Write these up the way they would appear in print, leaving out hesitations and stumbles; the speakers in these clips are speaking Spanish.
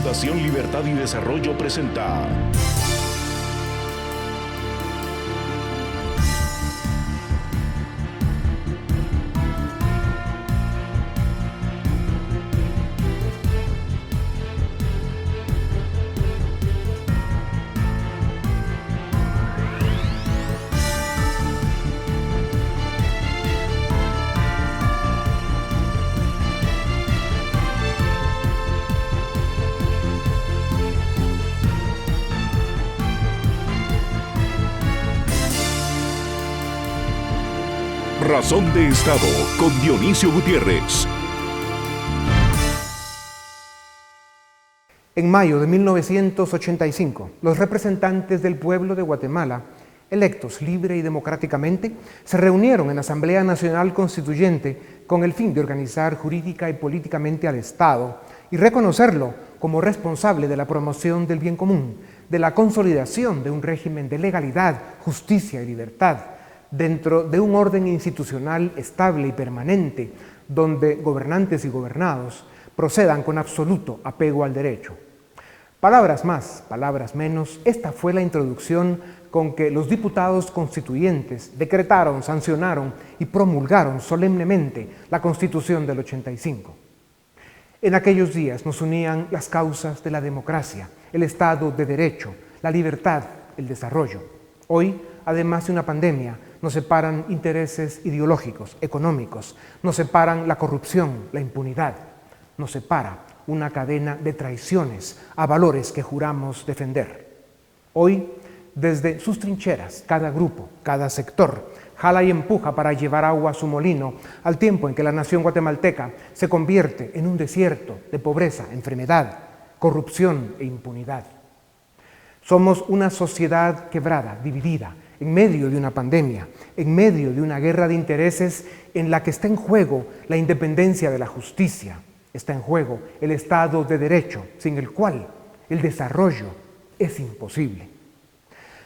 Fundación Libertad y Desarrollo presenta Razón de Estado con Dionisio Gutiérrez. En mayo de 1985, los representantes del pueblo de Guatemala, electos libre y democráticamente, se reunieron en la Asamblea Nacional Constituyente con el fin de organizar jurídica y políticamente al Estado y reconocerlo como responsable de la promoción del bien común, de la consolidación de un régimen de legalidad, justicia y libertad, dentro de un orden institucional estable y permanente, donde gobernantes y gobernados procedan con absoluto apego al derecho. Palabras más, palabras menos, esta fue la introducción con que los diputados constituyentes decretaron, sancionaron y promulgaron solemnemente la Constitución del 85. En aquellos días nos unían las causas de la democracia, el Estado de Derecho, la libertad, el desarrollo. Hoy, además de una pandemia, nos separan intereses ideológicos, económicos, nos separan la corrupción, la impunidad, nos separa una cadena de traiciones a valores que juramos defender. Hoy, desde sus trincheras, cada grupo, cada sector, jala y empuja para llevar agua a su molino, al tiempo en que la nación guatemalteca se convierte en un desierto de pobreza, enfermedad, corrupción e impunidad. Somos una sociedad quebrada, dividida, en medio de una pandemia, en medio de una guerra de intereses en la que está en juego la independencia de la justicia, está en juego el Estado de Derecho, sin el cual el desarrollo es imposible.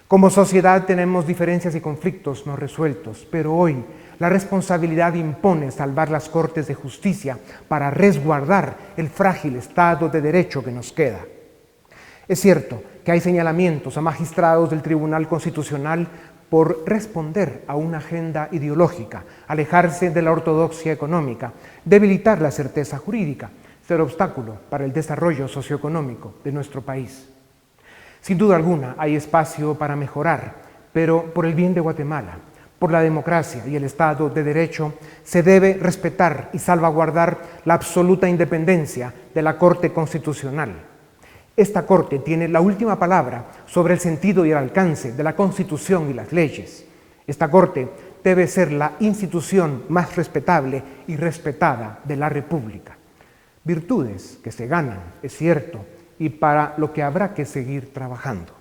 Como sociedad tenemos diferencias y conflictos no resueltos, pero hoy la responsabilidad impone salvar las Cortes de Justicia para resguardar el frágil Estado de Derecho que nos queda. Es cierto que hay señalamientos a magistrados del Tribunal Constitucional por responder a una agenda ideológica, alejarse de la ortodoxia económica, debilitar la certeza jurídica, ser obstáculo para el desarrollo socioeconómico de nuestro país. Sin duda alguna hay espacio para mejorar, pero por el bien de Guatemala, por la democracia y el Estado de Derecho, se debe respetar y salvaguardar la absoluta independencia de la Corte Constitucional. Esta Corte tiene la última palabra sobre el sentido y el alcance de la Constitución y las leyes. Esta Corte debe ser la institución más respetable y respetada de la República. Virtudes que se ganan, es cierto, y para lo que habrá que seguir trabajando.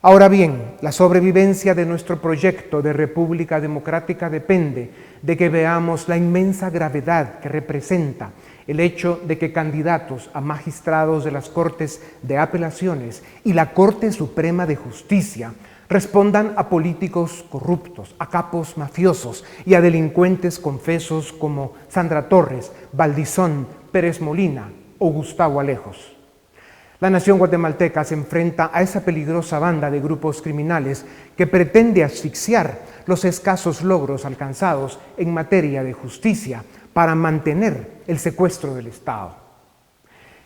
Ahora bien, la sobrevivencia de nuestro proyecto de República Democrática depende de que veamos la inmensa gravedad que representa el hecho de que candidatos a magistrados de las Cortes de Apelaciones y la Corte Suprema de Justicia respondan a políticos corruptos, a capos mafiosos y a delincuentes confesos como Sandra Torres, Valdizón, Pérez Molina o Gustavo Alejos. La nación guatemalteca se enfrenta a esa peligrosa banda de grupos criminales que pretende asfixiar los escasos logros alcanzados en materia de justicia para mantener el secuestro del Estado.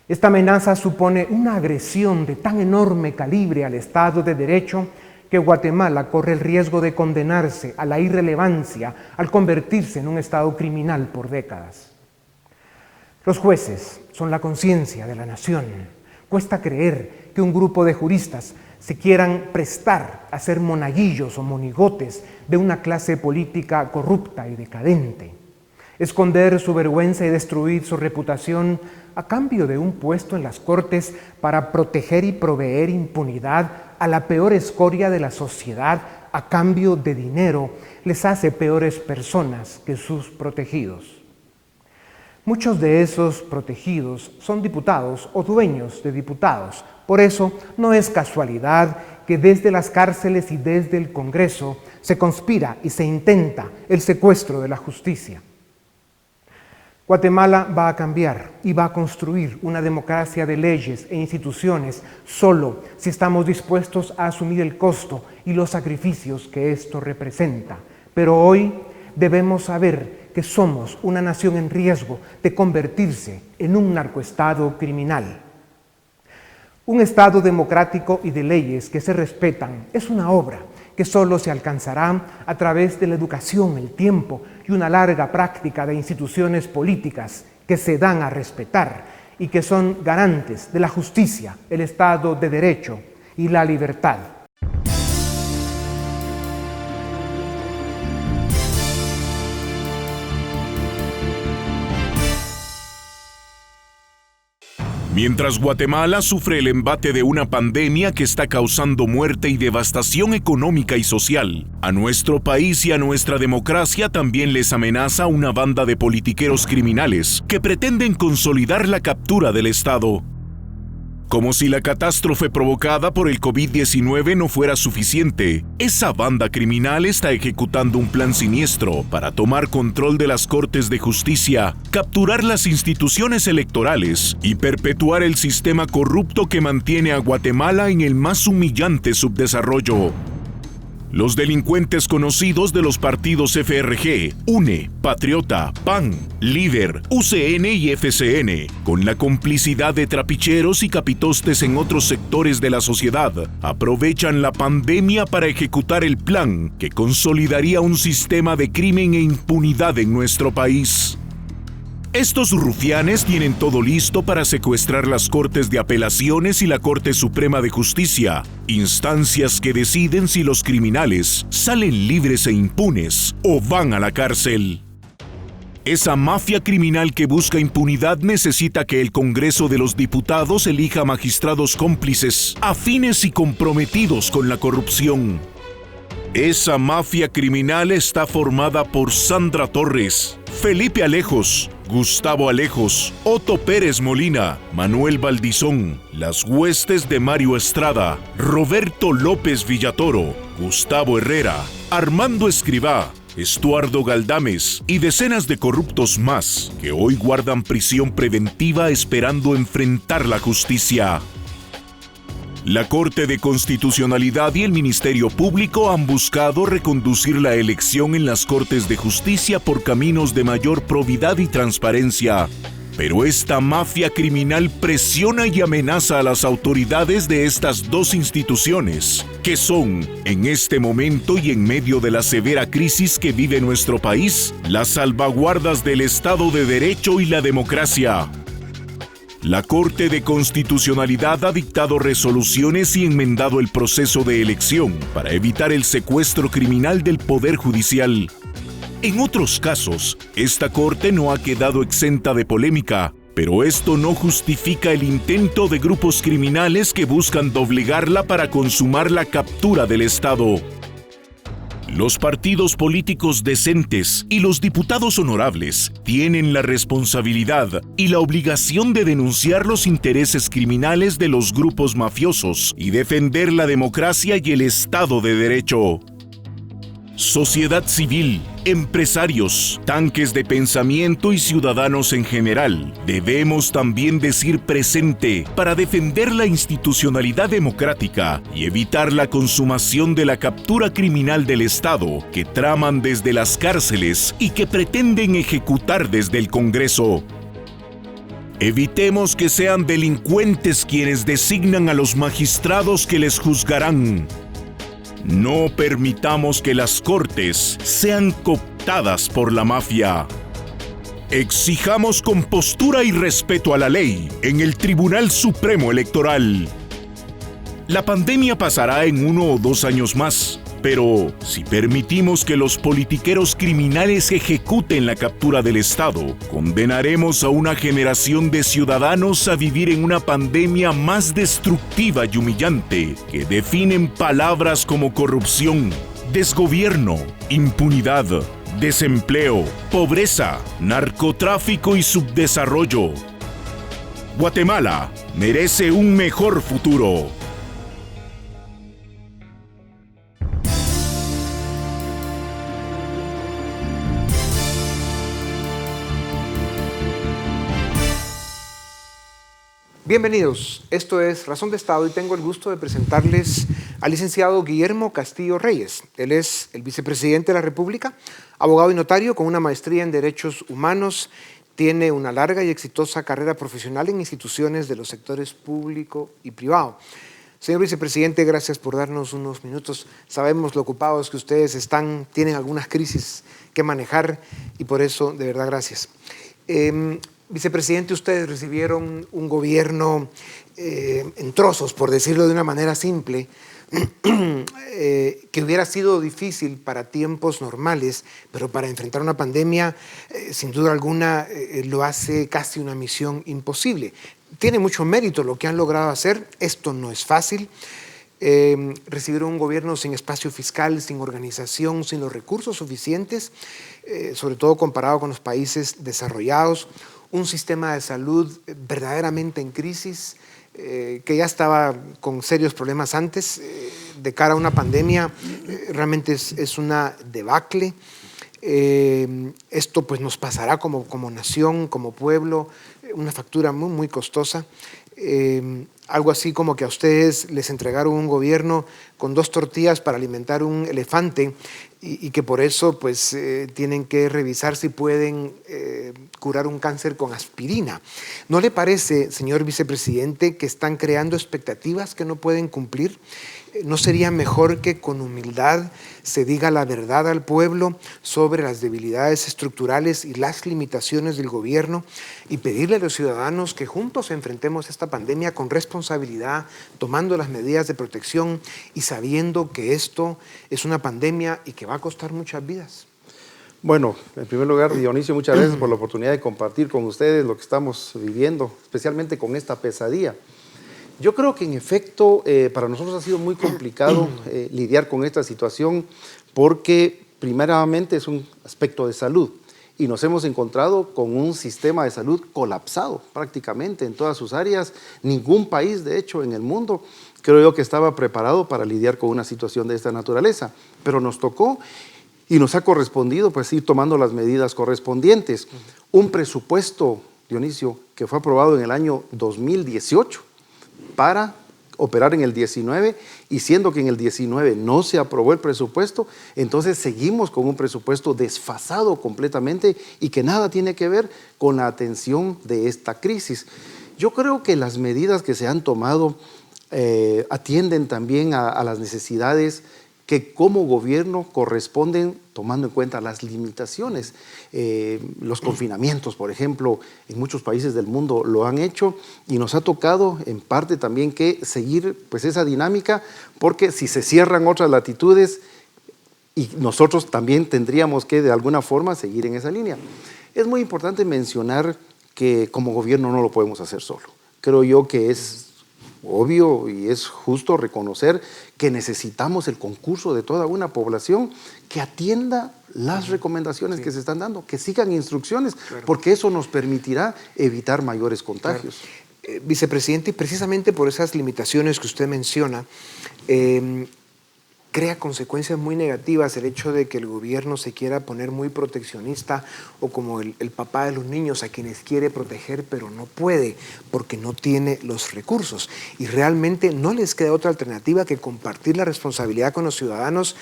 Esta amenaza supone una agresión de tan enorme calibre al Estado de Derecho que Guatemala corre el riesgo de condenarse a la irrelevancia al convertirse en un Estado criminal por décadas. Los jueces son la conciencia de la nación. Cuesta creer que un grupo de juristas se quieran prestar a ser monaguillos o monigotes de una clase política corrupta y decadente. Esconder su vergüenza y destruir su reputación a cambio de un puesto en las Cortes para proteger y proveer impunidad a la peor escoria de la sociedad a cambio de dinero les hace peores personas que sus protegidos. Muchos de esos protegidos son diputados o dueños de diputados. Por eso no es casualidad que desde las cárceles y desde el Congreso se conspira y se intenta el secuestro de la justicia. Guatemala va a cambiar y va a construir una democracia de leyes e instituciones solo si estamos dispuestos a asumir el costo y los sacrificios que esto representa. Pero hoy debemos saber que somos una nación en riesgo de convertirse en un narcoestado criminal. Un Estado democrático y de leyes que se respetan es una obra que solo se alcanzará a través de la educación, el tiempo y una larga práctica de instituciones políticas que se dan a respetar y que son garantes de la justicia, el Estado de Derecho y la libertad. Mientras Guatemala sufre el embate de una pandemia que está causando muerte y devastación económica y social, a nuestro país y a nuestra democracia también les amenaza una banda de politiqueros criminales que pretenden consolidar la captura del Estado. Como si la catástrofe provocada por el COVID-19 no fuera suficiente, esa banda criminal está ejecutando un plan siniestro para tomar control de las Cortes de Justicia, capturar las instituciones electorales y perpetuar el sistema corrupto que mantiene a Guatemala en el más humillante subdesarrollo. Los delincuentes conocidos de los partidos FRG, UNE, Patriota, PAN, Líder, UCN y FCN, con la complicidad de trapicheros y capitostes en otros sectores de la sociedad, aprovechan la pandemia para ejecutar el plan que consolidaría un sistema de crimen e impunidad en nuestro país. Estos rufianes tienen todo listo para secuestrar las Cortes de Apelaciones y la Corte Suprema de Justicia, instancias que deciden si los criminales salen libres e impunes o van a la cárcel. Esa mafia criminal que busca impunidad necesita que el Congreso de los Diputados elija magistrados cómplices, afines y comprometidos con la corrupción. Esa mafia criminal está formada por Sandra Torres, Felipe Alejos, Gustavo Alejos, Otto Pérez Molina, Manuel Valdizón, las huestes de Mario Estrada, Roberto López Villatoro, Gustavo Herrera, Armando Escribá, Estuardo Galdames y decenas de corruptos más que hoy guardan prisión preventiva esperando enfrentar la justicia. La Corte de Constitucionalidad y el Ministerio Público han buscado reconducir la elección en las Cortes de Justicia por caminos de mayor probidad y transparencia. Pero esta mafia criminal presiona y amenaza a las autoridades de estas dos instituciones, que son, en este momento y en medio de la severa crisis que vive nuestro país, las salvaguardas del Estado de Derecho y la democracia. La Corte de Constitucionalidad ha dictado resoluciones y enmendado el proceso de elección para evitar el secuestro criminal del Poder Judicial. En otros casos, esta Corte no ha quedado exenta de polémica, pero esto no justifica el intento de grupos criminales que buscan doblegarla para consumar la captura del Estado. Los partidos políticos decentes y los diputados honorables tienen la responsabilidad y la obligación de denunciar los intereses criminales de los grupos mafiosos y defender la democracia y el Estado de Derecho. Sociedad civil, empresarios, tanques de pensamiento y ciudadanos en general, debemos también decir presente para defender la institucionalidad democrática y evitar la consumación de la captura criminal del Estado que traman desde las cárceles y que pretenden ejecutar desde el Congreso. Evitemos que sean delincuentes quienes designan a los magistrados que les juzgarán. No permitamos que las Cortes sean cooptadas por la mafia. Exijamos compostura y respeto a la ley en el Tribunal Supremo Electoral. La pandemia pasará en 1 o 2 años más, pero si permitimos que los politiqueros criminales ejecuten la captura del Estado, condenaremos a una generación de ciudadanos a vivir en una pandemia más destructiva y humillante que definen palabras como corrupción, desgobierno, impunidad, desempleo, pobreza, narcotráfico y subdesarrollo. Guatemala merece un mejor futuro. Bienvenidos, esto es Razón de Estado y tengo el gusto de presentarles al licenciado Guillermo Castillo Reyes. Él es el vicepresidente de la República, abogado y notario con una maestría en Derechos Humanos. Tiene una larga y exitosa carrera profesional en instituciones de los sectores público y privado. Señor vicepresidente, gracias por darnos unos minutos. Sabemos lo ocupados que ustedes están, tienen algunas crisis que manejar y por eso, de verdad, gracias. Vicepresidente, ustedes recibieron un gobierno en trozos, por decirlo de una manera simple, que hubiera sido difícil para tiempos normales, pero para enfrentar una pandemia, sin duda alguna, lo hace casi una misión imposible. Tiene mucho mérito lo que han logrado hacer, esto no es fácil. Recibieron un gobierno sin espacio fiscal, sin organización, sin los recursos suficientes, sobre todo comparado con los países desarrollados, un sistema de salud verdaderamente en crisis, que ya estaba con serios problemas antes, de cara a una pandemia, realmente es una debacle. Esto pues nos pasará como nación, como pueblo, una factura muy, muy costosa. Algo así como que a ustedes les entregaron un gobierno con 2 tortillas para alimentar un elefante y que por eso pues tienen que revisar si pueden curar un cáncer con aspirina. ¿No le parece, señor vicepresidente, que están creando expectativas que no pueden cumplir? ¿No sería mejor que con humildad se diga la verdad al pueblo sobre las debilidades estructurales y las limitaciones del gobierno y pedirle a los ciudadanos que juntos enfrentemos esta pandemia con responsabilidad, tomando las medidas de protección y sabiendo que esto es una pandemia y que va a costar muchas vidas? Bueno, en primer lugar, Dionisio, muchas gracias por la oportunidad de compartir con ustedes lo que estamos viviendo, especialmente con esta pesadilla. Yo creo que en efecto para nosotros ha sido muy complicado lidiar con esta situación porque primeramente es un aspecto de salud y nos hemos encontrado con un sistema de salud colapsado prácticamente en todas sus áreas. Ningún país, de hecho, en el mundo, creo yo que estaba preparado para lidiar con una situación de esta naturaleza, pero nos tocó y nos ha correspondido pues ir tomando las medidas correspondientes. Un presupuesto, Dionisio, que fue aprobado en el año 2018, para operar en el 19 y siendo que en el 19 no se aprobó el presupuesto, entonces seguimos con un presupuesto desfasado completamente y que nada tiene que ver con la atención de esta crisis. Yo creo que las medidas que se han tomado atienden también a las necesidades que como gobierno corresponden tomando en cuenta las limitaciones. Los confinamientos, por ejemplo, en muchos países del mundo lo han hecho y nos ha tocado en parte también que seguir pues, esa dinámica, porque si se cierran otras latitudes y nosotros también tendríamos que de alguna forma seguir en esa línea. Es muy importante mencionar que como gobierno no lo podemos hacer solo. Creo yo que es obvio y es justo reconocer que necesitamos el concurso de toda una población que atienda las recomendaciones que se están dando, que sigan instrucciones, porque eso nos permitirá evitar mayores contagios. Vicepresidente, y precisamente por esas limitaciones que usted menciona, crea consecuencias muy negativas el hecho de que el gobierno se quiera poner muy proteccionista o como el papá de los niños a quienes quiere proteger pero no puede porque no tiene los recursos y realmente no les queda otra alternativa que compartir la responsabilidad con los ciudadanos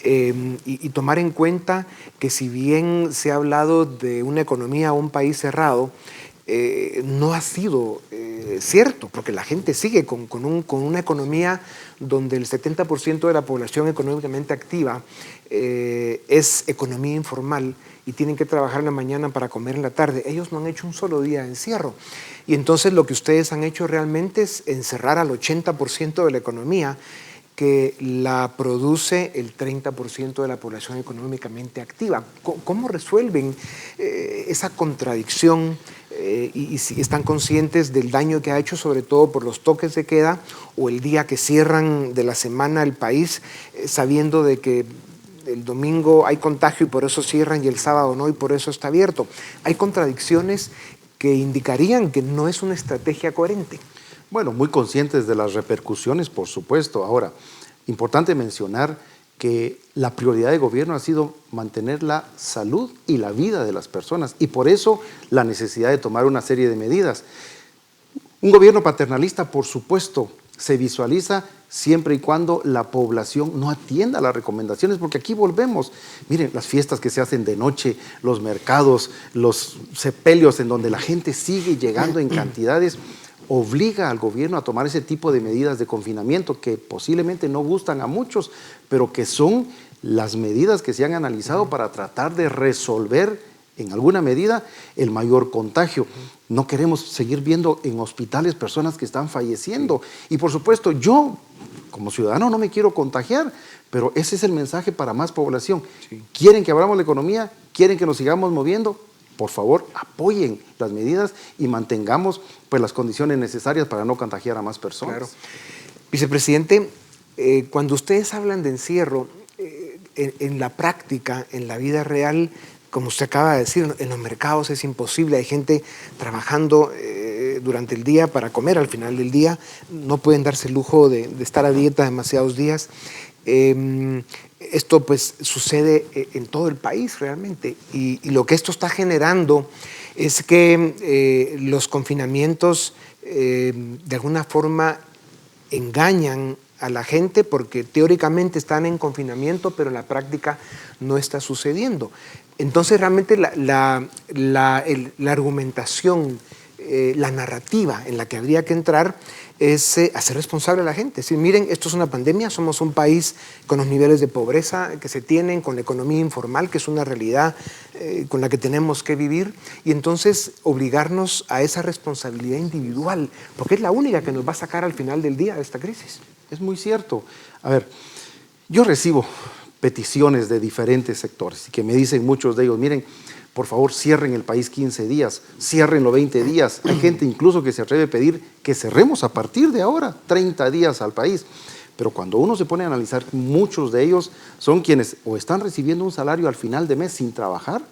y tomar en cuenta que si bien se ha hablado de una economía o un país cerrado, no ha sido cierto, porque la gente sigue con una economía donde el 70% de la población económicamente activa es economía informal y tienen que trabajar en la mañana para comer en la tarde. Ellos no han hecho un solo día de encierro. Y entonces lo que ustedes han hecho realmente es encerrar al 80% de la economía que la produce el 30% de la población económicamente activa. ¿Cómo resuelven esa contradicción y si están conscientes del daño que ha hecho, sobre todo por los toques de queda o el día que cierran de la semana el país, sabiendo de que el domingo hay contagio y por eso cierran y el sábado no y por eso está abierto? Hay contradicciones que indicarían que no es una estrategia coherente. Bueno, muy conscientes de las repercusiones, por supuesto. Ahora, importante mencionar que la prioridad de gobierno ha sido mantener la salud y la vida de las personas y por eso la necesidad de tomar una serie de medidas. Un gobierno paternalista, por supuesto, se visualiza siempre y cuando la población no atienda las recomendaciones, porque aquí volvemos. Miren, las fiestas que se hacen de noche, los mercados, los sepelios en donde la gente sigue llegando en cantidades, obliga al gobierno a tomar ese tipo de medidas de confinamiento que posiblemente no gustan a muchos, pero que son las medidas que se han analizado para tratar de resolver en alguna medida el mayor contagio. No queremos seguir viendo en hospitales personas que están falleciendo. Y por supuesto, yo como ciudadano no me quiero contagiar, pero ese es el mensaje para más población. Sí. ¿Quieren que abramos la economía? ¿Quieren que nos sigamos moviendo? Por favor, apoyen las medidas y mantengamos pues, las condiciones necesarias para no contagiar a más personas. Claro. Vicepresidente, cuando ustedes hablan de encierro, en la práctica, en la vida real, como usted acaba de decir, en los mercados es imposible, hay gente trabajando durante el día para comer al final del día, no pueden darse el lujo de estar a dieta demasiados días. Esto pues sucede en todo el país realmente y lo que esto está generando es que los confinamientos de alguna forma engañan a la gente porque teóricamente están en confinamiento, pero en la práctica no está sucediendo. Entonces realmente la argumentación, la narrativa en la que habría que entrar es hacer responsable a la gente. Es decir, miren, esto es una pandemia, somos un país con los niveles de pobreza que se tienen, con la economía informal, que es una realidad con la que tenemos que vivir, y entonces obligarnos a esa responsabilidad individual, porque es la única que nos va a sacar al final del día de esta crisis. Es muy cierto. A ver, yo recibo peticiones de diferentes sectores y que me dicen muchos de ellos, miren, por favor cierren el país 15 días, ciérrenlo 20 días. Hay gente incluso que se atreve a pedir que cerremos a partir de ahora 30 días al país. Pero cuando uno se pone a analizar, muchos de ellos son quienes o están recibiendo un salario al final de mes sin trabajar,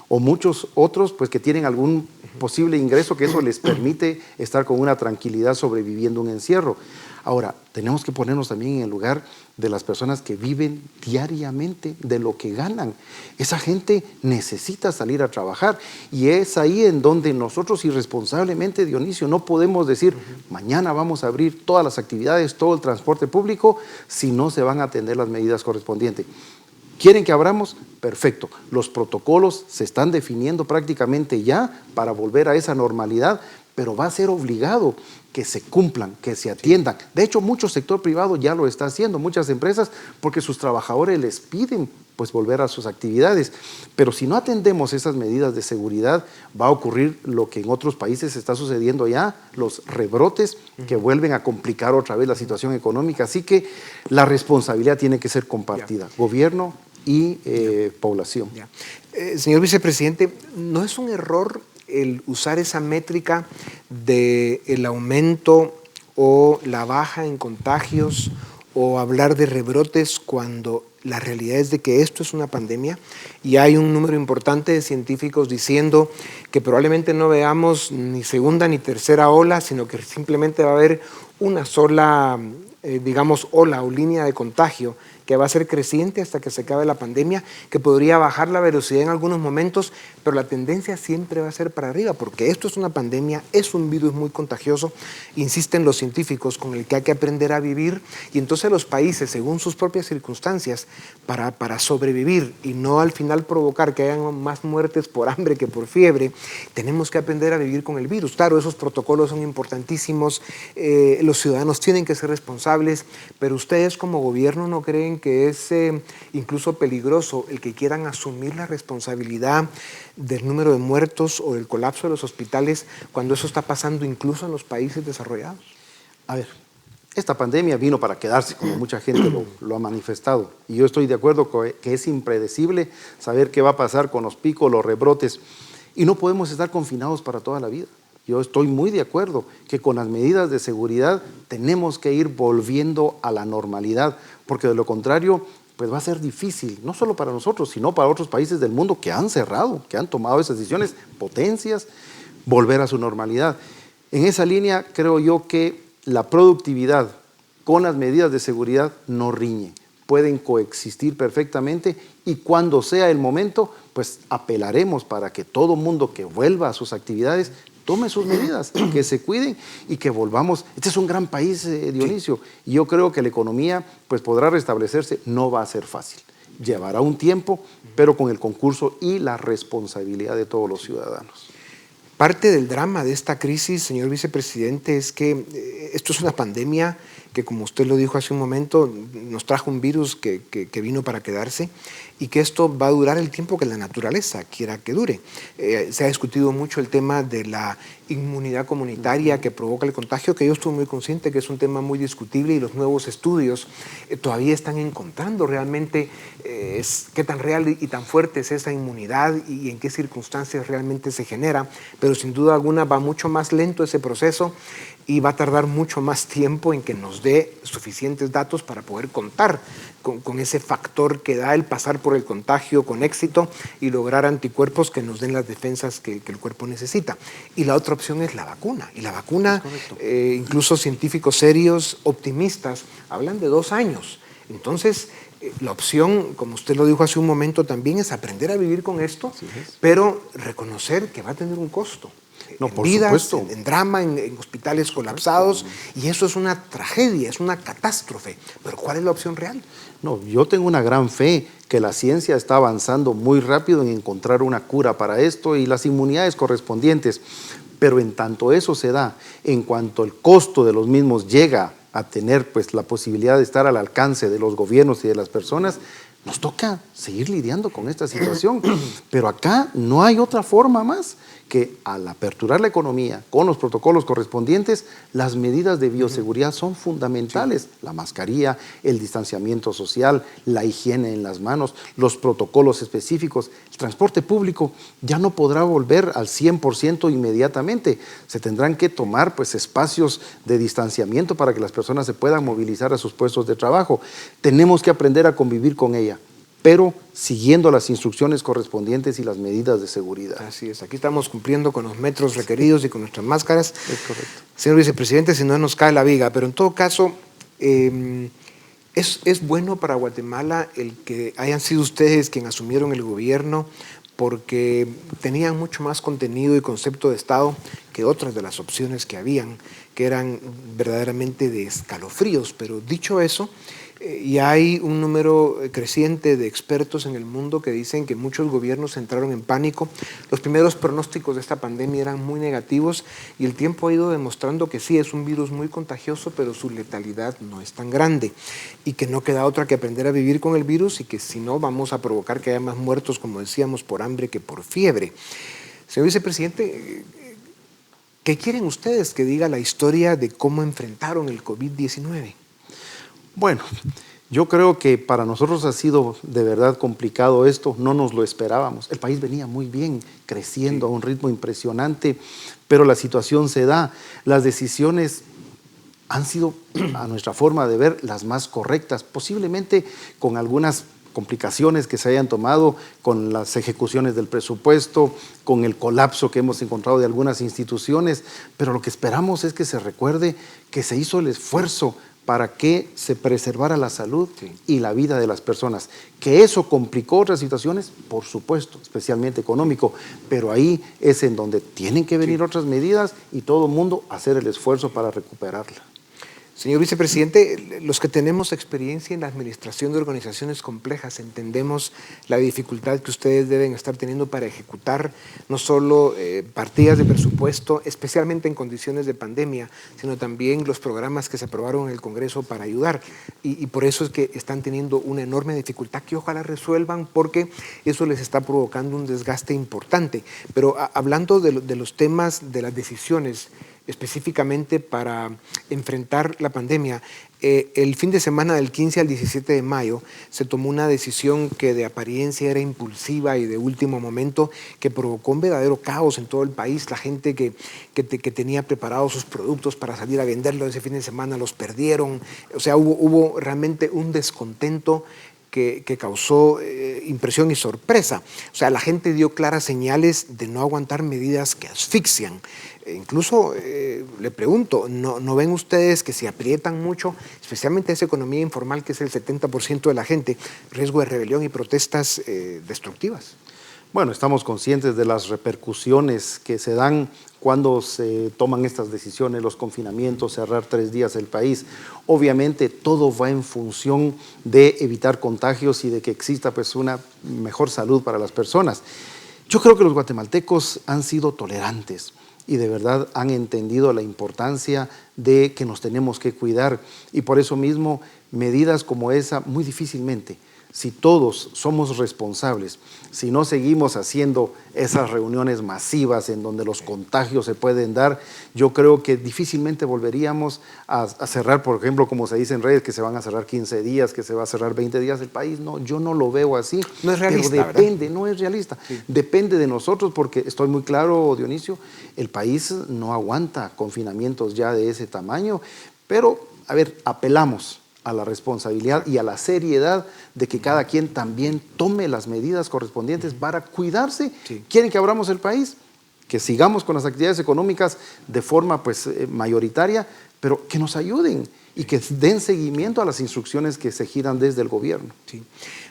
o muchos otros pues que tienen algún posible ingreso que eso les permite estar con una tranquilidad sobreviviendo un encierro. Ahora, tenemos que ponernos también en el lugar de las personas que viven diariamente de lo que ganan. Esa gente necesita salir a trabajar y es ahí en donde nosotros irresponsablemente, Dionisio, no podemos decir mañana vamos a abrir todas las actividades, todo el transporte público, si no se van a atender las medidas correspondientes. ¿Quieren que abramos? Perfecto. Los protocolos se están definiendo prácticamente ya para volver a esa normalidad, pero va a ser obligado que se cumplan, que se atiendan. De hecho, mucho sector privado ya lo está haciendo, muchas empresas, porque sus trabajadores les piden pues volver a sus actividades. Pero si no atendemos esas medidas de seguridad, va a ocurrir lo que en otros países está sucediendo ya, los rebrotes que vuelven a complicar otra vez la situación económica. Así que la responsabilidad tiene que ser compartida, gobierno y población. Señor vicepresidente, ¿no es un error el usar esa métrica del aumento o la baja en contagios o hablar de rebrotes cuando la realidad es de que esto es una pandemia y hay un número importante de científicos diciendo que probablemente no veamos ni segunda ni tercera ola, sino que simplemente va a haber una sola, digamos, ola o línea de contagio que va a ser creciente hasta que se acabe la pandemia, que podría bajar la velocidad en algunos momentos, pero la tendencia siempre va a ser para arriba, porque esto es una pandemia, es un virus muy contagioso, insisten los científicos, con el que hay que aprender a vivir, y entonces los países, según sus propias circunstancias, para sobrevivir y no al final provocar que hayan más muertes por hambre que por fiebre, tenemos que aprender a vivir con el virus. Claro, esos protocolos son importantísimos, los ciudadanos tienen que ser responsables, pero ustedes como gobierno no creen que es incluso peligroso el que quieran asumir la responsabilidad del número de muertos o del colapso de los hospitales cuando eso está pasando incluso en los países desarrollados? A ver, esta pandemia vino para quedarse, como mucha gente lo ha manifestado, y yo estoy de acuerdo que es impredecible saber qué va a pasar con los picos, los rebrotes, y no podemos estar confinados para toda la vida. Yo estoy muy de acuerdo que con las medidas de seguridad tenemos que ir volviendo a la normalidad, porque de lo contrario pues va a ser difícil, no solo para nosotros, sino para otros países del mundo que han cerrado, que han tomado esas decisiones, potencias, volver a su normalidad. En esa línea creo yo que la productividad con las medidas de seguridad no riñe, pueden coexistir perfectamente y cuando sea el momento, pues apelaremos para que todo mundo que vuelva a sus actividades tome sus medidas, que se cuiden y que volvamos. Este es un gran país, Dionisio, y yo creo que la economía pues podrá restablecerse, no va a ser fácil. Llevará un tiempo, pero con el concurso y la responsabilidad de todos los ciudadanos. Parte del drama de esta crisis, señor vicepresidente, es que esto es una pandemia que, como usted lo dijo hace un momento, nos trajo un virus que vino para quedarse y que esto va a durar el tiempo que la naturaleza quiera que dure. Se ha discutido mucho el tema de la inmunidad comunitaria que provoca el contagio, que yo estoy muy consciente que es un tema muy discutible y los nuevos estudios todavía están encontrando realmente qué tan real y tan fuerte es esa inmunidad y en qué circunstancias realmente se genera, pero sin duda alguna va mucho más lento ese proceso y va a tardar mucho más tiempo en que nos dé suficientes datos para poder contar con ese factor que da el pasar por el contagio con éxito y lograr anticuerpos que nos den las defensas que el cuerpo necesita. Y la otra opción es la vacuna. Y la vacuna, incluso científicos serios, optimistas, hablan de 2 años. Entonces, la opción, como usted lo dijo hace un momento, también es aprender a vivir con esto, pero reconocer que va a tener un costo. No, en por vidas, supuesto. en drama, en hospitales colapsados, y eso es una tragedia, es una catástrofe. Pero ¿cuál es la opción real? No, yo tengo una gran fe que la ciencia está avanzando muy rápido en encontrar una cura para esto y las inmunidades correspondientes. Pero en tanto eso se da, en cuanto el costo de los mismos llega a tener pues la posibilidad de estar al alcance de los gobiernos y de las personas, nos toca seguir lidiando con esta situación. Pero acá no hay otra forma más que al aperturar la economía con los protocolos correspondientes, las medidas de bioseguridad son fundamentales. La mascarilla, el distanciamiento social, la higiene en las manos, los protocolos específicos. El transporte público ya no podrá volver al 100% inmediatamente. Se tendrán que tomar pues, espacios de distanciamiento para que las personas se puedan movilizar a sus puestos de trabajo. Tenemos que aprender a convivir con ella, pero siguiendo las instrucciones correspondientes y las medidas de seguridad. Así es, aquí estamos cumpliendo con los metros requeridos y con nuestras máscaras. Es correcto. Señor vicepresidente, si no nos cae la viga, pero en todo caso, es bueno para Guatemala el que hayan sido ustedes quienes asumieron el gobierno, porque tenían mucho más contenido y concepto de Estado que otras de las opciones que habían, que eran verdaderamente de escalofríos. Pero dicho eso, y hay un número creciente de expertos en el mundo que dicen que muchos gobiernos entraron en pánico. Los primeros pronósticos de esta pandemia eran muy negativos y el tiempo ha ido demostrando que sí, es un virus muy contagioso, pero su letalidad no es tan grande y que no queda otra que aprender a vivir con el virus y que si no vamos a provocar que haya más muertos, como decíamos, por hambre que por fiebre. Señor vicepresidente, ¿qué quieren ustedes que diga la historia de cómo enfrentaron el COVID-19? Bueno, yo creo que para nosotros ha sido de verdad complicado esto, no nos lo esperábamos. El país venía muy bien, creciendo a un ritmo impresionante, pero la situación se da. Las decisiones han sido, a nuestra forma de ver, las más correctas, posiblemente con algunas complicaciones que se hayan tomado con las ejecuciones del presupuesto, con el colapso que hemos encontrado de algunas instituciones, pero lo que esperamos es que se recuerde que se hizo el esfuerzo para que se preservara la salud y la vida de las personas. Que eso complicó otras situaciones, por supuesto, especialmente económico, pero ahí es en donde tienen que venir otras medidas y todo el mundo hacer el esfuerzo para recuperarla. Señor vicepresidente, los que tenemos experiencia en la administración de organizaciones complejas entendemos la dificultad que ustedes deben estar teniendo para ejecutar no solo partidas de presupuesto, especialmente en condiciones de pandemia, sino también los programas que se aprobaron en el Congreso para ayudar. Y por eso es que están teniendo una enorme dificultad que ojalá resuelvan, porque eso les está provocando un desgaste importante. Pero hablando de los temas, de las decisiones, específicamente para enfrentar la pandemia, el fin de semana del 15 al 17 de mayo se tomó una decisión que de apariencia era impulsiva y de último momento, que provocó un verdadero caos en todo el país. La gente que tenía preparados sus productos para salir a venderlos ese fin de semana los perdieron. O sea, hubo realmente un descontento que causó impresión y sorpresa. O sea, la gente dio claras señales de no aguantar medidas que asfixian. Incluso le pregunto, ¿no ven ustedes que si aprietan mucho, especialmente esa economía informal que es el 70% de la gente, riesgo de rebelión y protestas destructivas? Bueno, estamos conscientes de las repercusiones que se dan cuando se toman estas decisiones, los confinamientos, cerrar 3 días el país. Obviamente todo va en función de evitar contagios y de que exista pues una mejor salud para las personas. Yo creo que los guatemaltecos han sido tolerantes y de verdad han entendido la importancia de que nos tenemos que cuidar, y por eso mismo medidas como esa muy difícilmente, si todos somos responsables, si no seguimos haciendo esas reuniones masivas en donde los contagios se pueden dar, yo creo que difícilmente volveríamos a cerrar, por ejemplo, como se dice en redes, que se van a cerrar 15 días, que se va a cerrar 20 días el país. No, yo no lo veo así. No es realista, pero depende, ¿verdad? no es realista. Sí. Depende de nosotros, porque estoy muy claro, Dionisio, el país no aguanta confinamientos ya de ese tamaño, pero, a ver, apelamos a la responsabilidad y a la seriedad de que cada quien también tome las medidas correspondientes para cuidarse. Sí. ¿Quieren que abramos el país? Que sigamos con las actividades económicas de forma pues mayoritaria, pero que nos ayuden y que den seguimiento a las instrucciones que se giran desde el gobierno. Sí.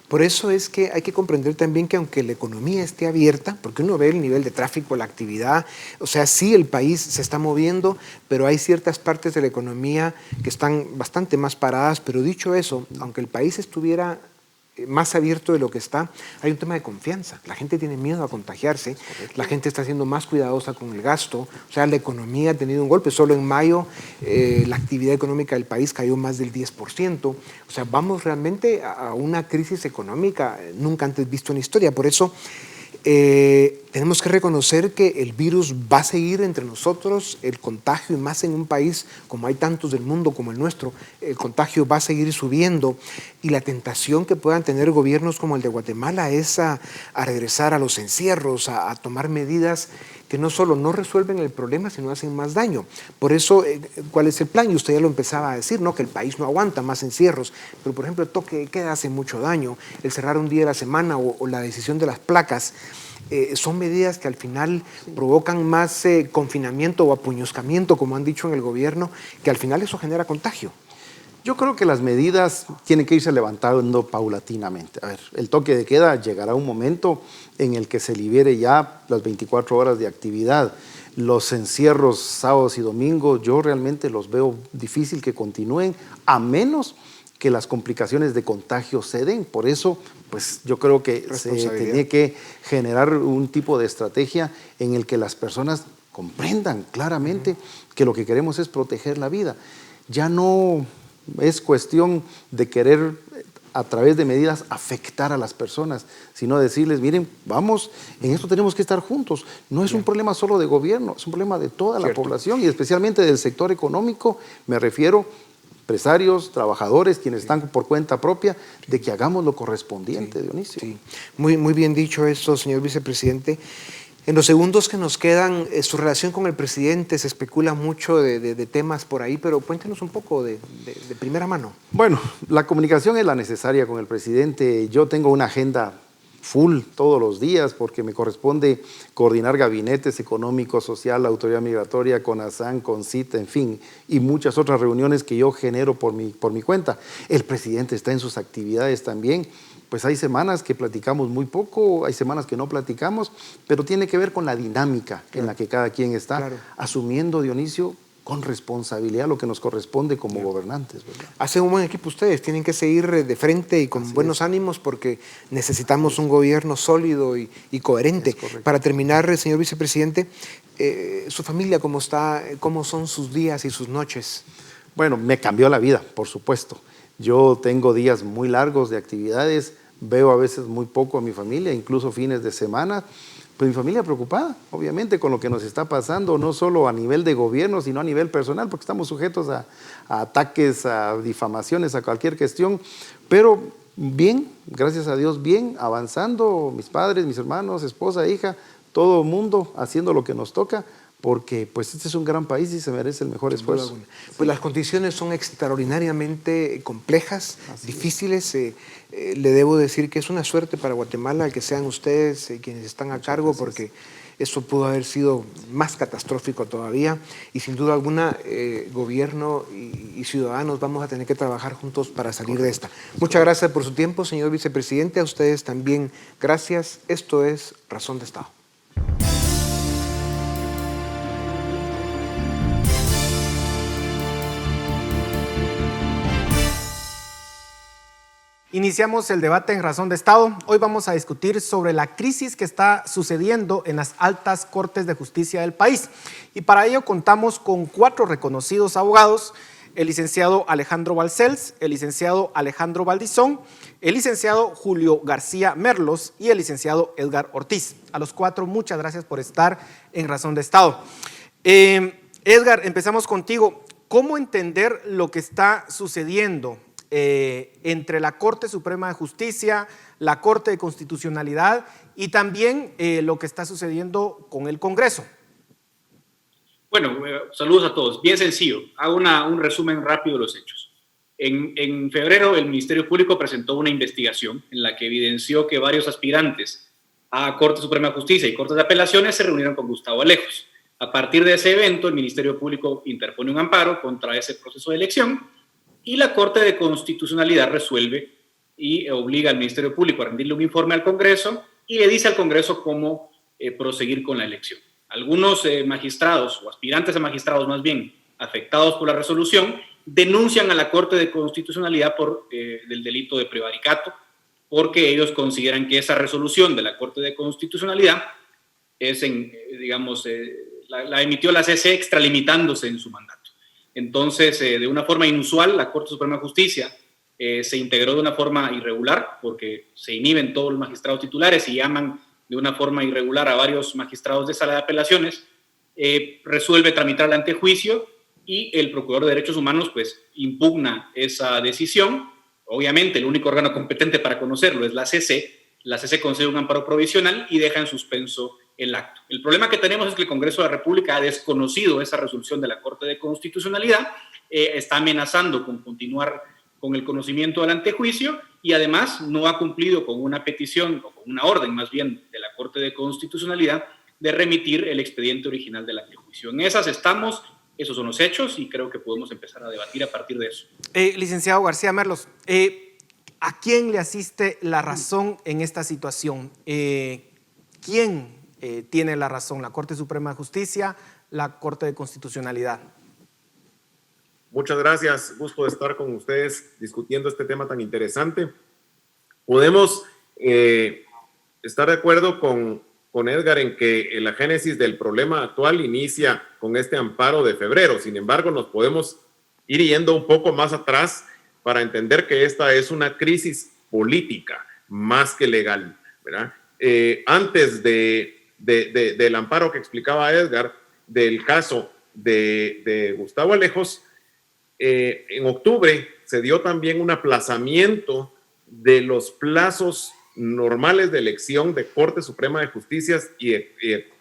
Por eso es que hay que comprender también que aunque la economía esté abierta, porque uno ve el nivel de tráfico, la actividad, o sea, sí el país se está moviendo, pero hay ciertas partes de la economía que están bastante más paradas. Pero dicho eso, aunque el país estuviera más abierto de lo que está, hay un tema de confianza. La gente tiene miedo a contagiarse, la gente está siendo más cuidadosa con el gasto, o sea, la economía ha tenido un golpe. Solo en mayo la actividad económica del país cayó más del 10%. O sea, vamos realmente a una crisis económica nunca antes visto en la historia. Por eso tenemos que reconocer que el virus va a seguir entre nosotros, el contagio, y más en un país como hay tantos del mundo como el nuestro, el contagio va a seguir subiendo, y la tentación que puedan tener gobiernos como el de Guatemala es a regresar a los encierros, a tomar medidas que no solo no resuelven el problema, sino hacen más daño. Por eso, ¿cuál es el plan? Y usted ya lo empezaba a decir, ¿no? Que el país no aguanta más encierros, pero por ejemplo el toque de queda hace mucho daño, el cerrar un día a la semana o la decisión de las placas. Son medidas que al final provocan más confinamiento o apuñoscamiento, como han dicho en el gobierno, que al final eso genera contagio. Yo creo que las medidas tienen que irse levantando paulatinamente. A ver, el toque de queda llegará un momento en el que se libere ya las 24 horas de actividad. Los encierros sábados y domingos, yo realmente los veo difícil que continúen, a menos que las complicaciones de contagio se den. Por eso, pues yo creo que se tiene que generar un tipo de estrategia en el que las personas comprendan claramente que lo que queremos es proteger la vida. Ya no es cuestión de querer a través de medidas afectar a las personas, sino decirles, miren, vamos, en esto tenemos que estar juntos. No es un problema solo de gobierno, es un problema de toda la población y especialmente del sector económico. Me refiero empresarios, trabajadores, quienes están por cuenta propia, de que hagamos lo correspondiente, Dionisio. Sí. Muy bien dicho esto, señor vicepresidente. En los segundos que nos quedan, su relación con el presidente, se especula mucho de temas por ahí, pero cuéntenos un poco de primera mano. Bueno, la comunicación es la necesaria con el presidente. Yo tengo una agenda full todos los días porque me corresponde coordinar gabinetes económico, social, la autoridad migratoria, CONASAN, CONCIT, en fin, y muchas otras reuniones que yo genero por mi cuenta. El presidente está en sus actividades también. Pues hay semanas que platicamos muy poco, hay semanas que no platicamos, pero tiene que ver con la dinámica en la que cada quien está asumiendo, Dionisio, con responsabilidad lo que nos corresponde como gobernantes, ¿verdad? Hacen un buen equipo ustedes, tienen que seguir de frente y con buenos ánimos porque necesitamos un gobierno sólido y coherente. Para terminar, señor vicepresidente, ¿su familia cómo está? ¿Cómo son sus días y sus noches? Bueno, me cambió la vida, por supuesto. Yo tengo días muy largos de actividades, veo a veces muy poco a mi familia, incluso fines de semana. Pues mi familia preocupada, obviamente, con lo que nos está pasando, no solo a nivel de gobierno, sino a nivel personal, porque estamos sujetos a ataques, a difamaciones, a cualquier cuestión. Pero bien, gracias a Dios, bien, avanzando, mis padres, mis hermanos, esposa, hija, todo el mundo haciendo lo que nos toca, porque pues este es un gran país y se merece el mejor esfuerzo. Pues las condiciones son extraordinariamente complejas, difíciles. Le debo decir que es una suerte para Guatemala que sean ustedes quienes están a cargo, porque Eso pudo haber sido más catastrófico todavía y sin duda alguna gobierno y ciudadanos vamos a tener que trabajar juntos para salir de esta. Muchas gracias por su tiempo, señor vicepresidente. A ustedes también gracias. Esto es Razón de Estado. Iniciamos el debate en Razón de Estado. Hoy vamos a discutir sobre la crisis que está sucediendo en las altas cortes de justicia del país. Y para ello contamos con 4 reconocidos abogados: el licenciado Alejandro Balcells, el licenciado Alejandro Valdizón, el licenciado Julio García Merlos y el licenciado Edgar Ortiz. A los 4, muchas gracias por estar en Razón de Estado. Edgar, empezamos contigo. ¿Cómo entender lo que está sucediendo entre la Corte Suprema de Justicia, la Corte de Constitucionalidad y también lo que está sucediendo con el Congreso? Bueno, saludos a todos. Bien sencillo. Hago un resumen rápido de los hechos. En febrero, el Ministerio Público presentó una investigación en la que evidenció que varios aspirantes a Corte Suprema de Justicia y Cortes de Apelaciones se reunieron con Gustavo Alejos. A partir de ese evento, el Ministerio Público interpone un amparo contra ese proceso de elección y la Corte de Constitucionalidad resuelve y obliga al Ministerio Público a rendirle un informe al Congreso y le dice al Congreso cómo proseguir con la elección. Algunos magistrados, o aspirantes a magistrados más bien, afectados por la resolución, denuncian a la Corte de Constitucionalidad por del delito de prevaricato, porque ellos consideran que esa resolución de la Corte de Constitucionalidad es, la emitió la CC extralimitándose en su mandato. Entonces, de una forma inusual, la Corte Suprema de Justicia se integró de una forma irregular, porque se inhiben todos los magistrados titulares y llaman de una forma irregular a varios magistrados de sala de apelaciones, resuelve tramitar el antejuicio y el Procurador de Derechos Humanos pues impugna esa decisión. Obviamente, el único órgano competente para conocerlo es la CC. La CC concede un amparo provisional y deja en suspenso el acto. El problema que tenemos es que el Congreso de la República ha desconocido esa resolución de la Corte de Constitucionalidad, está amenazando con continuar con el conocimiento del antejuicio y además no ha cumplido con una petición, o con una orden más bien, de la Corte de Constitucionalidad de remitir el expediente original del antejuicio. En esas estamos, esos son los hechos y creo que podemos empezar a debatir a partir de eso. Licenciado García Merlos, ¿a quién le asiste la razón en esta situación? ¿Quién tiene la razón? ¿La Corte Suprema de Justicia, la Corte de Constitucionalidad? Muchas gracias, gusto de estar con ustedes discutiendo este tema tan interesante. Podemos estar de acuerdo con Edgar en que la génesis del problema actual inicia con este amparo de febrero. Sin embargo, nos podemos ir yendo un poco más atrás para entender que esta es una crisis política más que legal, ¿verdad? Antes del amparo que explicaba Edgar, del caso de Gustavo Alejos, en octubre se dio también un aplazamiento de los plazos normales de elección de Corte Suprema de Justicia y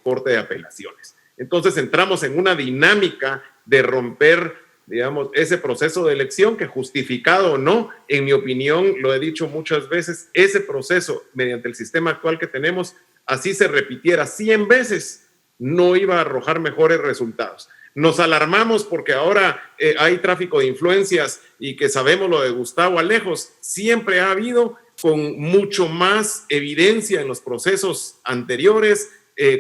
Corte de Apelaciones. Entonces entramos en una dinámica de romper, digamos, ese proceso de elección que, justificado o no, en mi opinión, lo he dicho muchas veces, ese proceso mediante el sistema actual que tenemos, así se repitiera 100 veces, no iba a arrojar mejores resultados. Nos alarmamos porque ahora hay tráfico de influencias y que sabemos lo de Gustavo Alejos. Siempre ha habido, con mucho más evidencia en los procesos anteriores,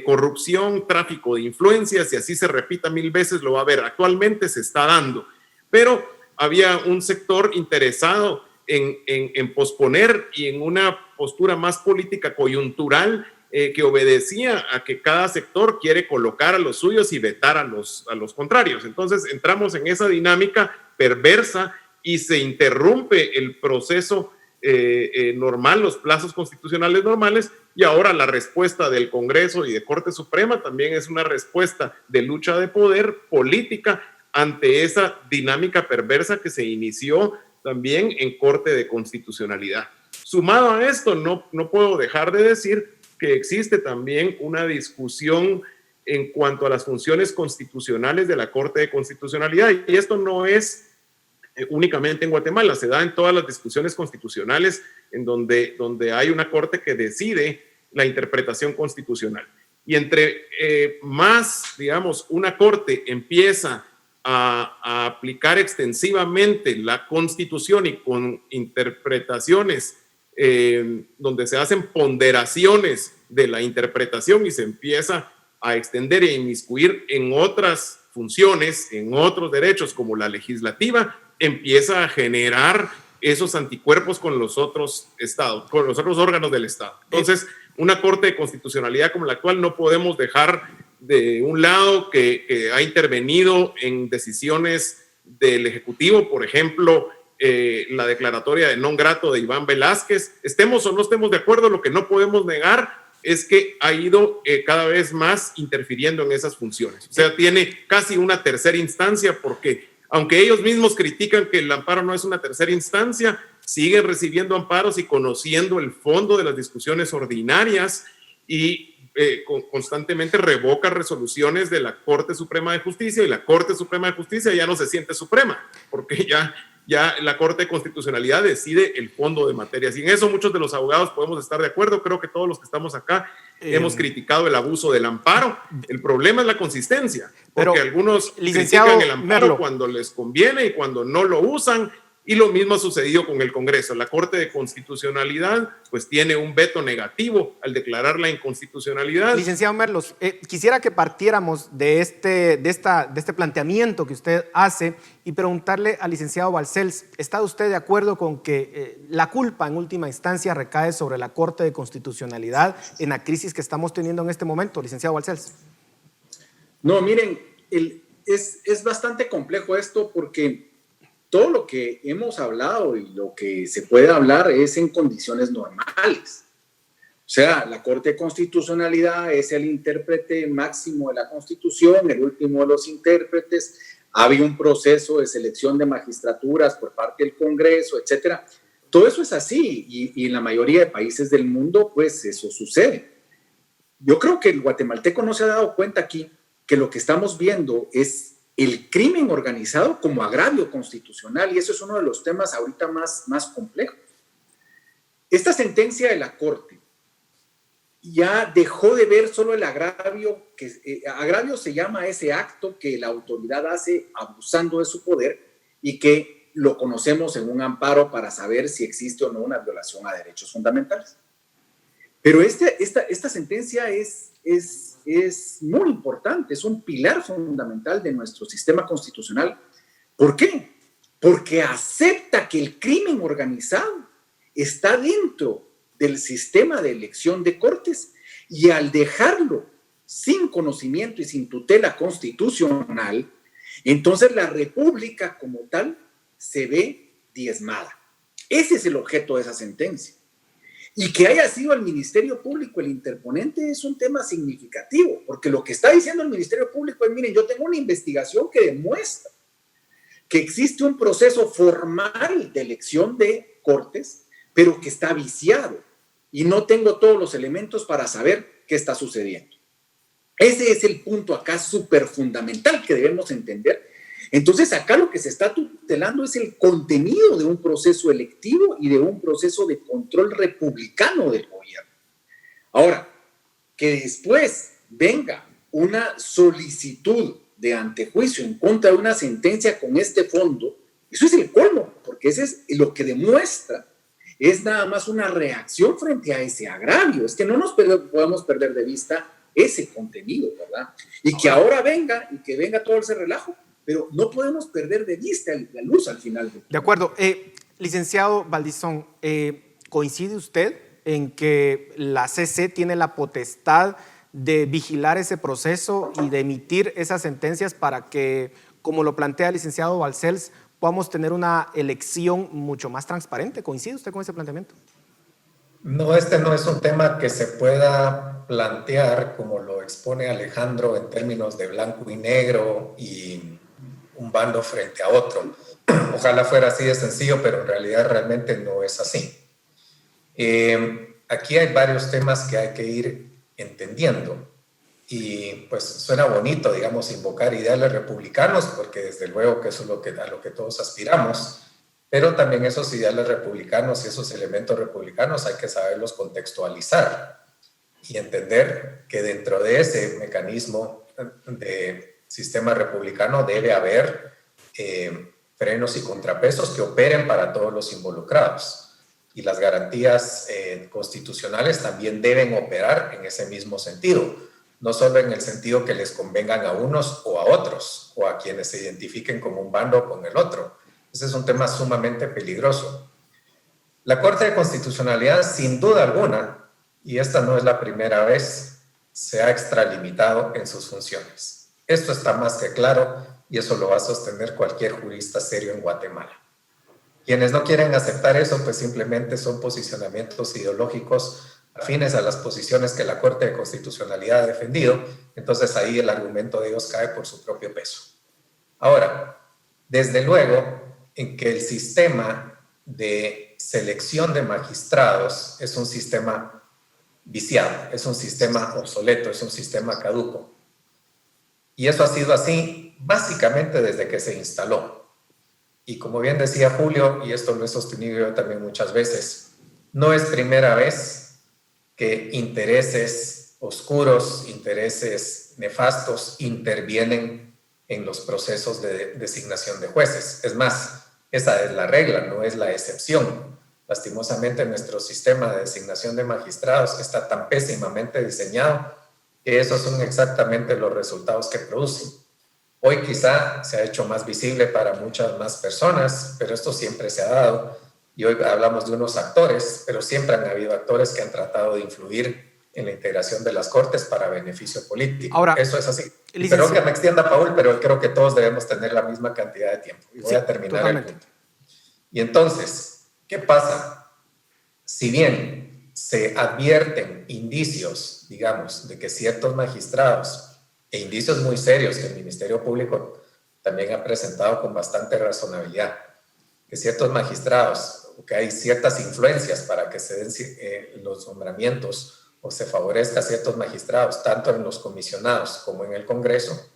corrupción, tráfico de influencias, y así se repita 1000 veces, lo va a ver. Actualmente se está dando, pero había un sector interesado en posponer y en una postura más política coyuntural que obedecía a que cada sector quiere colocar a los suyos y vetar a los contrarios. Entonces entramos en esa dinámica perversa y se interrumpe el proceso normal, los plazos constitucionales normales, y ahora la respuesta del Congreso y de Corte Suprema también es una respuesta de lucha de poder política ante esa dinámica perversa que se inició también en Corte de Constitucionalidad. Sumado a esto, no puedo dejar de decir que existe también una discusión en cuanto a las funciones constitucionales de la Corte de Constitucionalidad, y esto no es únicamente en Guatemala, se da en todas las discusiones constitucionales en donde hay una Corte que decide la interpretación constitucional. Y entre más, digamos, una corte empieza a aplicar extensivamente la Constitución y con interpretaciones donde se hacen ponderaciones de la interpretación y se empieza a extender e inmiscuir en otras funciones, en otros derechos como la legislativa, empieza a generar esos anticuerpos con los otros estados, con los otros órganos del Estado. Entonces, una Corte de Constitucionalidad como la actual no podemos dejar de un lado que ha intervenido en decisiones del Ejecutivo, por ejemplo, la declaratoria de non grato de Iván Velázquez. Estemos o no estemos de acuerdo, lo que no podemos negar es que ha ido cada vez más interfiriendo en esas funciones. O sea, tiene casi una tercera instancia porque, aunque ellos mismos critican que el amparo no es una tercera instancia, siguen recibiendo amparos y conociendo el fondo de las discusiones ordinarias y constantemente revoca resoluciones de la Corte Suprema de Justicia, y la Corte Suprema de Justicia ya no se siente suprema, porque ya la Corte de Constitucionalidad decide el fondo de materias. Y en eso muchos de los abogados podemos estar de acuerdo. Creo que todos los que estamos acá hemos criticado el abuso del amparo. El problema es la consistencia, porque algunos critican el amparo cuando les conviene y cuando no lo usan. Y lo mismo ha sucedido con el Congreso. La Corte de Constitucionalidad pues tiene un veto negativo al declarar la inconstitucionalidad. Licenciado Merlos, quisiera que partiéramos de este planteamiento que usted hace y preguntarle al licenciado Balcells, ¿está usted de acuerdo con que la culpa en última instancia recae sobre la Corte de Constitucionalidad en la crisis que estamos teniendo en este momento? Licenciado Balcells. No, miren, es bastante complejo esto porque todo lo que hemos hablado y lo que se puede hablar es en condiciones normales. O sea, la Corte de Constitucionalidad es el intérprete máximo de la Constitución, el último de los intérpretes. Había un proceso de selección de magistraturas por parte del Congreso, etcétera. Todo eso es así y en la mayoría de países del mundo, pues eso sucede. Yo creo que el guatemalteco no se ha dado cuenta aquí que lo que estamos viendo es el crimen organizado como agravio constitucional, y eso es uno de los temas ahorita más complejos. Esta sentencia de la Corte ya dejó de ver solo el agravio, agravio se llama ese acto que la autoridad hace abusando de su poder y que lo conocemos en un amparo para saber si existe o no una violación a derechos fundamentales. Pero esta sentencia es muy importante, es un pilar fundamental de nuestro sistema constitucional. ¿Por qué? Porque acepta que el crimen organizado está dentro del sistema de elección de cortes y al dejarlo sin conocimiento y sin tutela constitucional, entonces la república como tal se ve diezmada. Ese es el objeto de esa sentencia. Y que haya sido el Ministerio Público el interponente es un tema significativo, porque lo que está diciendo el Ministerio Público es, miren, yo tengo una investigación que demuestra que existe un proceso formal de elección de cortes, pero que está viciado y no tengo todos los elementos para saber qué está sucediendo. Ese es el punto acá súper fundamental que debemos entender. Entonces, acá lo que se está tutelando es el contenido de un proceso electivo y de un proceso de control republicano del gobierno. Ahora, que después venga una solicitud de antejuicio en contra de una sentencia con este fondo, eso es el colmo, porque ese es lo que demuestra, es nada más una reacción frente a ese agravio. Es que no nos podemos perder de vista ese contenido, ¿verdad? Y que ahora venga, y que venga todo ese relajo, pero no podemos perder de vista la luz al final. De acuerdo. Licenciado Valdizón, ¿coincide usted en que la CC tiene la potestad de vigilar ese proceso y de emitir esas sentencias para que, como lo plantea el licenciado Balcells, podamos tener una elección mucho más transparente? ¿Coincide usted con ese planteamiento? No, este no es un tema que se pueda plantear como lo expone Alejandro en términos de blanco y negro y un bando frente a otro. Ojalá fuera así de sencillo, pero en realidad realmente no es así. Aquí hay varios temas que hay que ir entendiendo y pues suena bonito, digamos, invocar ideales republicanos, porque desde luego que eso es a lo que todos aspiramos, pero también esos ideales republicanos y esos elementos republicanos hay que saberlos contextualizar. y entender que dentro de ese mecanismo de sistema republicano debe haber frenos y contrapesos que operen para todos los involucrados. Y las garantías constitucionales también deben operar en ese mismo sentido, no solo en el sentido que les convengan a unos o a otros, o a quienes se identifiquen como un bando o con el otro. Ese es un tema sumamente peligroso. La Corte de Constitucionalidad, sin duda alguna, y esta no es la primera vez, se ha extralimitado en sus funciones. Esto está más que claro y eso lo va a sostener cualquier jurista serio en Guatemala. Quienes no quieren aceptar eso, pues simplemente son posicionamientos ideológicos afines a las posiciones que la Corte de Constitucionalidad ha defendido, entonces ahí el argumento de ellos cae por su propio peso. Ahora, desde luego, en que el sistema de selección de magistrados es un sistema viciado, es un sistema obsoleto, es un sistema caduco. Y eso ha sido así básicamente desde que se instaló. Y como bien decía Julio, y esto lo he sostenido yo también muchas veces, no es primera vez que intereses oscuros, intereses nefastos intervienen en los procesos de designación de jueces. Es más, esa es la regla, no es la excepción. Lastimosamente, nuestro sistema de designación de magistrados está tan pésimamente diseñado que esos son exactamente los resultados que producen. Hoy quizá se ha hecho más visible para muchas más personas, pero esto siempre se ha dado. Y hoy hablamos de unos actores, pero siempre han habido actores que han tratado de influir en la integración de las cortes para beneficio político. Ahora, eso es así. Espero que me extienda, Paul, pero creo que todos debemos tener la misma cantidad de tiempo. Y voy a terminar el punto. Y entonces, ¿qué pasa? Si bien se advierten indicios, digamos, de que ciertos magistrados, e indicios muy serios que el Ministerio Público también ha presentado con bastante razonabilidad, que ciertos magistrados, o que hay ciertas influencias para que se den los nombramientos o se favorezca a ciertos magistrados, tanto en los comisionados como en el Congreso,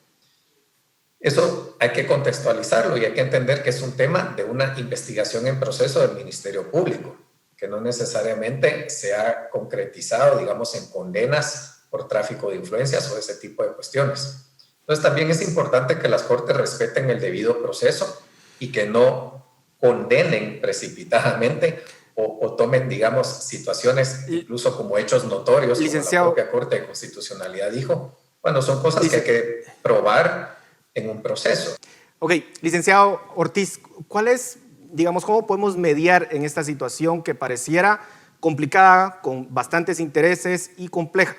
eso hay que contextualizarlo y hay que entender que es un tema de una investigación en proceso del Ministerio Público, que no necesariamente se ha concretizado, digamos, en condenas por tráfico de influencias o ese tipo de cuestiones. Entonces también es importante que las Cortes respeten el debido proceso y que no condenen precipitadamente o tomen, digamos, situaciones incluso como hechos notorios, como la propia Corte de Constitucionalidad dijo, bueno, son cosas que hay que probar en un proceso. Ok, licenciado Ortiz, ¿cuál es, digamos, cómo podemos mediar en esta situación que pareciera complicada, con bastantes intereses y compleja?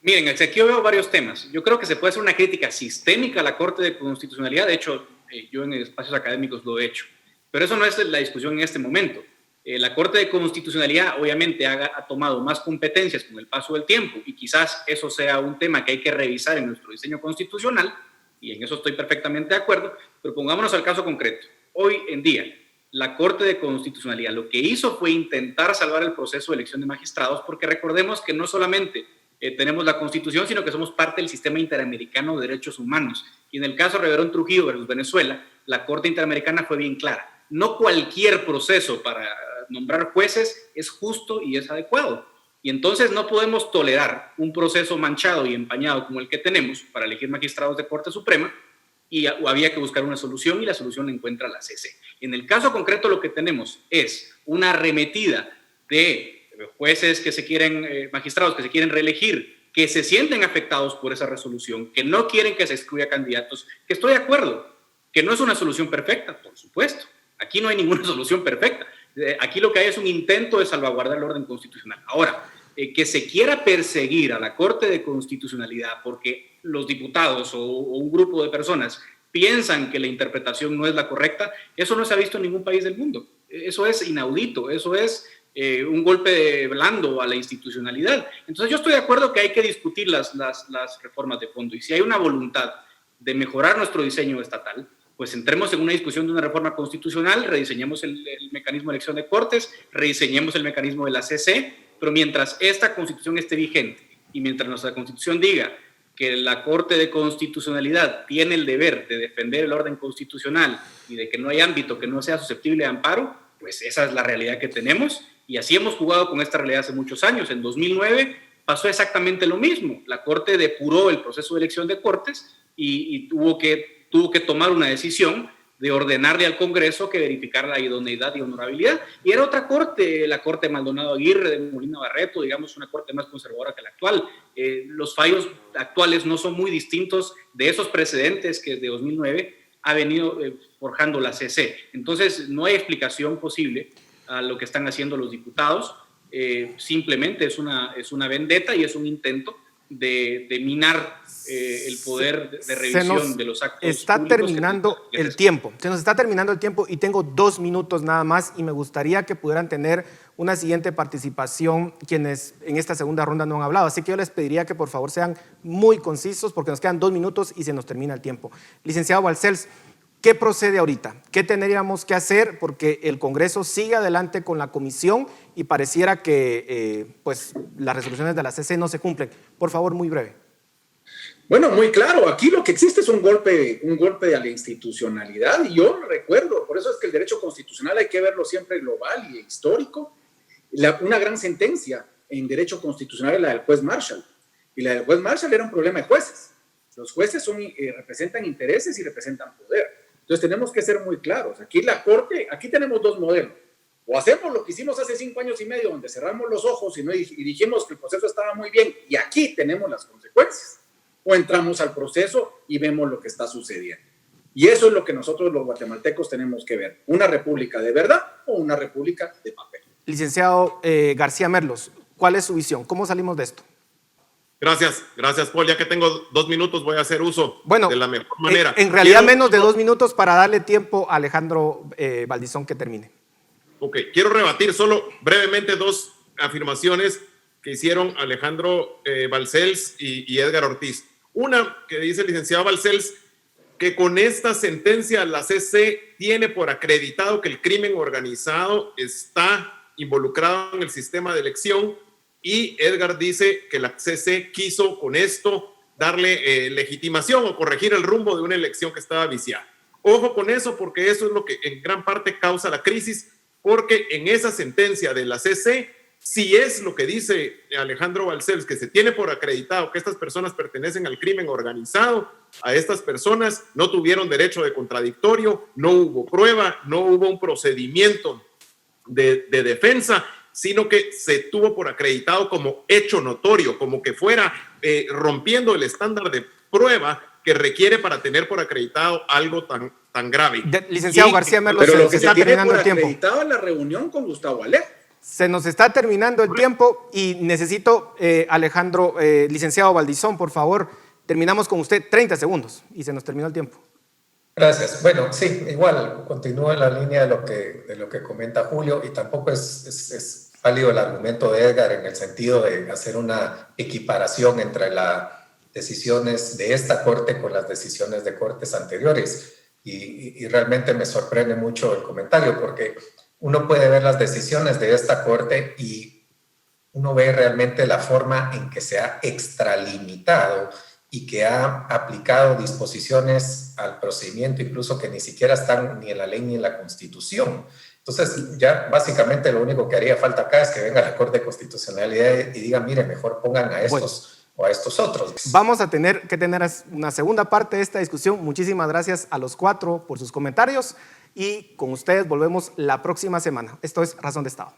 Miren, aquí yo veo varios temas. Yo creo que se puede hacer una crítica sistémica a la Corte de Constitucionalidad. De hecho, yo en espacios académicos lo he hecho. Pero eso no es la discusión en este momento. La Corte de Constitucionalidad obviamente ha tomado más competencias con el paso del tiempo y quizás eso sea un tema que hay que revisar en nuestro diseño constitucional y en eso estoy perfectamente de acuerdo, pero pongámonos al caso concreto. Hoy en día, la Corte de Constitucionalidad lo que hizo fue intentar salvar el proceso de elección de magistrados porque recordemos que no solamente tenemos la Constitución, sino que somos parte del sistema interamericano de derechos humanos. Y en el caso de Reverón Trujillo versus Venezuela, la Corte Interamericana fue bien clara. No cualquier proceso para nombrar jueces es justo y es adecuado. Y entonces no podemos tolerar un proceso manchado y empañado como el que tenemos para elegir magistrados de Corte Suprema y había que buscar una solución y la solución la encuentra la CC. En el caso concreto lo que tenemos es una arremetida de jueces que se quieren, magistrados que se quieren reelegir, que se sienten afectados por esa resolución, que no quieren que se excluya candidatos, que estoy de acuerdo, que no es una solución perfecta, por supuesto. Aquí no hay ninguna solución perfecta. Aquí lo que hay es un intento de salvaguardar el orden constitucional. Ahora, que se quiera perseguir a la Corte de Constitucionalidad porque los diputados o un grupo de personas piensan que la interpretación no es la correcta, eso no se ha visto en ningún país del mundo. Eso es inaudito, eso es un golpe blando a la institucionalidad. Entonces yo estoy de acuerdo que hay que discutir las reformas de fondo y si hay una voluntad de mejorar nuestro diseño estatal, pues entremos en una discusión de una reforma constitucional, rediseñemos el mecanismo de elección de cortes, rediseñemos el mecanismo de la CC, pero mientras esta constitución esté vigente y mientras nuestra constitución diga que la Corte de Constitucionalidad tiene el deber de defender el orden constitucional y de que no hay ámbito que no sea susceptible de amparo, pues esa es la realidad que tenemos Y así hemos jugado con esta realidad hace muchos años. En 2009 pasó exactamente lo mismo. La Corte depuró el proceso de elección de cortes y tuvo que tomar una decisión de ordenarle al Congreso que verificara la idoneidad y honorabilidad. Y era otra corte, la Corte Maldonado Aguirre, de Molina Barreto, digamos una corte más conservadora que la actual. Los fallos actuales no son muy distintos de esos precedentes que desde 2009 ha venido forjando la CC. Entonces, no hay explicación posible a lo que están haciendo los diputados. Simplemente es una vendetta y es un intento de minar el poder de revisión de los actos públicos. Se nos está terminando el tiempo y tengo 2 minutos nada más y me gustaría que pudieran tener una siguiente participación quienes en esta segunda ronda no han hablado. Así que yo les pediría que por favor sean muy concisos porque nos quedan 2 minutos y se nos termina el tiempo. Licenciado Balcells, ¿qué procede ahorita? ¿Qué tendríamos que hacer? Porque el Congreso sigue adelante con la comisión y pareciera que pues, las resoluciones de la CC no se cumplen. Por favor, muy breve. Bueno, muy claro. Aquí lo que existe es un golpe a la institucionalidad. Y yo recuerdo, por eso es que el derecho constitucional hay que verlo siempre global y histórico. Una gran sentencia en derecho constitucional es la del juez Marshall. Y la del juez Marshall era un problema de jueces. Los jueces representan intereses y representan poder. Entonces tenemos que ser muy claros. Aquí la Corte, aquí tenemos 2 modelos. O hacemos lo que hicimos hace 5 años y medio, donde cerramos los ojos y dijimos que el proceso estaba muy bien y aquí tenemos las consecuencias. O entramos al proceso y vemos lo que está sucediendo. Y eso es lo que nosotros los guatemaltecos tenemos que ver. ¿Una república de verdad o una república de papel? Licenciado García Merlos, ¿cuál es su visión? ¿Cómo salimos de esto? Gracias, Paul. Ya que tengo 2 minutos, voy a hacer uso de la mejor manera. En realidad, menos de 2 minutos para darle tiempo a Alejandro Valdizón que termine. Ok, quiero rebatir solo brevemente 2 afirmaciones que hicieron Alejandro Balcells y Edgar Ortiz. Una que dice el licenciado Balcells que con esta sentencia la CC tiene por acreditado que el crimen organizado está involucrado en el sistema de elección. Y Edgar dice que la CC quiso con esto darle legitimación o corregir el rumbo de una elección que estaba viciada. Ojo con eso porque eso es lo que en gran parte causa la crisis, porque en esa sentencia de la CC, si es lo que dice Alejandro Balcells, que se tiene por acreditado que estas personas pertenecen al crimen organizado, a estas personas no tuvieron derecho de contradictorio, no hubo prueba, no hubo un procedimiento de defensa, sino que se tuvo por acreditado como hecho notorio, como que fuera rompiendo el estándar de prueba que requiere para tener por acreditado algo tan grave. Licenciado García Merlos, pero lo que se está terminando el tiempo. Acreditado en la reunión con Gustavo Alejo. Se nos está terminando el tiempo y necesito, Alejandro, licenciado Valdizón, por favor, terminamos con usted 30 segundos y se nos terminó el tiempo. Gracias. Bueno, sí, igual, continúo en la línea de lo que comenta Julio y tampoco es válido el argumento de Edgar en el sentido de hacer una equiparación entre las decisiones de esta Corte con las decisiones de cortes anteriores. Y realmente me sorprende mucho el comentario porque uno puede ver las decisiones de esta Corte y uno ve realmente la forma en que se ha extralimitado y que ha aplicado disposiciones al procedimiento, incluso que ni siquiera están ni en la ley ni en la Constitución. Entonces, ya básicamente lo único que haría falta acá es que venga la Corte de Constitucionalidad y diga, mire, mejor pongan a estos o a estos otros. Vamos a tener que tener una segunda parte de esta discusión. Muchísimas gracias a los 4 por sus comentarios y con ustedes volvemos la próxima semana. Esto es Razón de Estado.